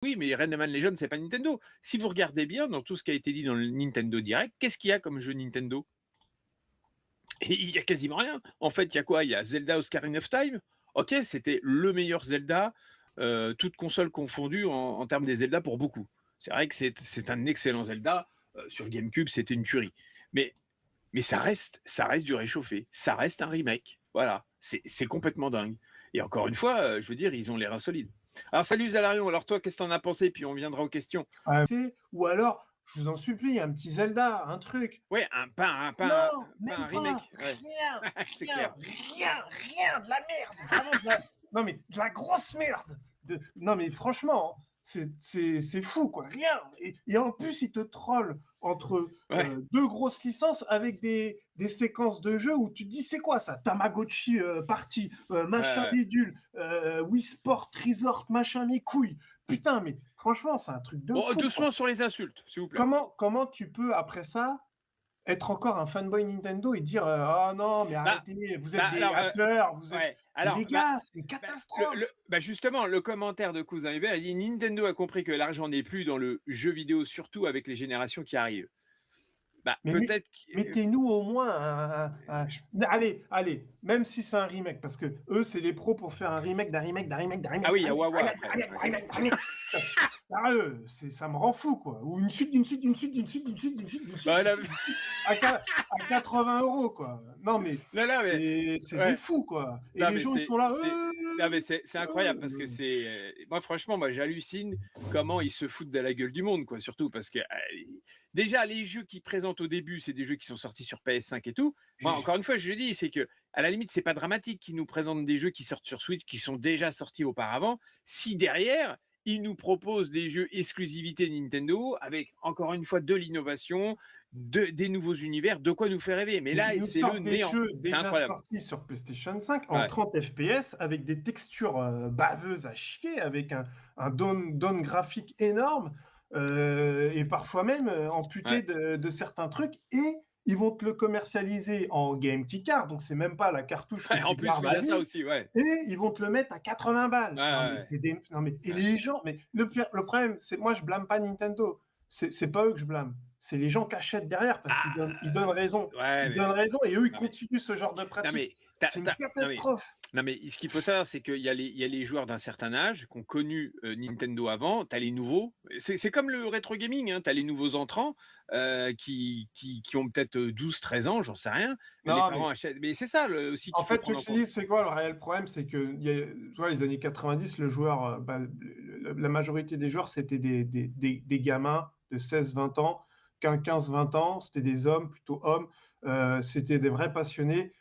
Oui, mais Rayman Legends, c'est pas Nintendo. Si vous regardez bien dans tout ce qui a été dit dans le Nintendo Direct, qu'est-ce qu'il y a comme jeu Nintendo? Et il y a quasiment rien. En fait, il y a quoi? Il y a Zelda Ocarina of Time. OK, c'était le meilleur Zelda, toutes consoles confondues en termes des Zelda pour beaucoup. C'est vrai que c'est un excellent Zelda, sur GameCube, c'était une tuerie. Mais ça reste du réchauffé, ça reste un remake. Voilà, c'est complètement dingue et encore une fois, je veux dire, ils ont les reins solides. Alors salut Zalarion, alors toi, qu'est-ce que tu en as pensé? Puis on viendra aux questions. Ou alors, je vous en supplie, un petit Zelda, un truc. Ouais, un pas un pas Non, un pas un même pas. remake, ouais. Rien, C'est clair. rien, rien, rien, de la merde. Vraiment de la. Non, mais de la grosse merde. Non, mais franchement, c'est fou, quoi. Rien. Et en plus, ils te trollent entre Ouais, deux grosses licences avec des séquences de jeu où tu te dis, c'est quoi ça? Tamagotchi party, ouais, machin ouais. bidule, Wii Sport Resort, machin mes couilles. Putain, mais franchement, c'est un truc de Bon, fou, quoi. doucement sur les insultes, s'il vous plaît. Comment tu peux, après ça, être encore un fanboy Nintendo et dire «Oh non, mais Bah arrêtez, vous êtes des alors, haters, vous êtes». ouais, Mais alors, les gars, c'est une catastrophe! justement, le commentaire de Cousin Hubert, il dit: «Nintendo a compris que l'argent n'est plus dans le jeu vidéo, surtout avec les générations qui arrivent». Bah, Mais peut-être que mettez-nous au moins un. je Allez, allez, même si c'est un remake, parce que eux, c'est les pros pour faire un remake d'un remake d'un remake d'un ah remake oui, d'un il y a remake d'un Wawa remake d'un après, remake d'un ouais. remake d'un remake. Sérieux, ça me rend fou, quoi. Ou une suite d'une suite d'une suite d'une suite d'une suite d'une suite d'une suite Bah, d'une là suite d'une suite à 80 €, quoi. Non, mais non, non, mais c'est des ouais. fous, quoi. Et Non, les mais gens, ils sont là. non, mais c'est incroyable parce que moi, franchement, moi, j'hallucine comment ils se foutent de la gueule du monde, quoi, surtout parce que, déjà, les jeux qu'ils présentent au début, c'est des jeux qui sont sortis sur PS5 et tout. Moi, encore une fois, je le dis, c'est que à la limite, c'est pas dramatique qu'ils nous présentent des jeux qui sortent sur Switch, qui sont déjà sortis auparavant, si derrière, ils nous proposent des jeux exclusivité Nintendo avec, encore une fois, de l'innovation, des nouveaux univers, de quoi nous faire rêver. Mais Mais là, ils nous c'est le sortent des néant. jeux C'est déjà incroyable. sortis sur PlayStation 5 en Ouais, 30 FPS avec des textures baveuses à chier, avec un down graphique énorme et parfois même amputé ouais. de certains trucs. Et ils vont te le commercialiser en Game Keycard, donc c'est même pas la cartouche que Ouais, tu en plus, gardes oui, il y à a ça vie. aussi, ouais. Et ils vont te le mettre à 80 Ouais, balles. Non mais ouais, c'est des. Non mais et ouais. les gens. Mais le problème, c'est moi je blâme pas Nintendo. C'est pas eux que je blâme. C'est les gens qui achètent derrière parce qu'ils Ah, donnent raison. ouais, Ils donnent raison et eux, ils non, mais continuent ce genre de non, pratique. mais C'est une non, mais catastrophe. non, mais ce qu'il faut savoir, c'est qu'il y a les joueurs d'un certain âge qui ont connu, Nintendo avant, tu as les nouveaux. C'est comme le rétro gaming, hein, tu as les nouveaux entrants, qui ont peut-être, 12, 13 ans, j'en sais rien. Les Non, mais parents achètent mais c'est ça le aussi en qu'il faut fait, ce que prendre en je te compte. dis, c'est quoi le réel problème? C'est que tu vois, les années 90, le joueur, la majorité des joueurs, c'était des gamins de 16-20 ans, 15-20 ans, c'était des hommes, plutôt hommes, c'était des vrais passionnés.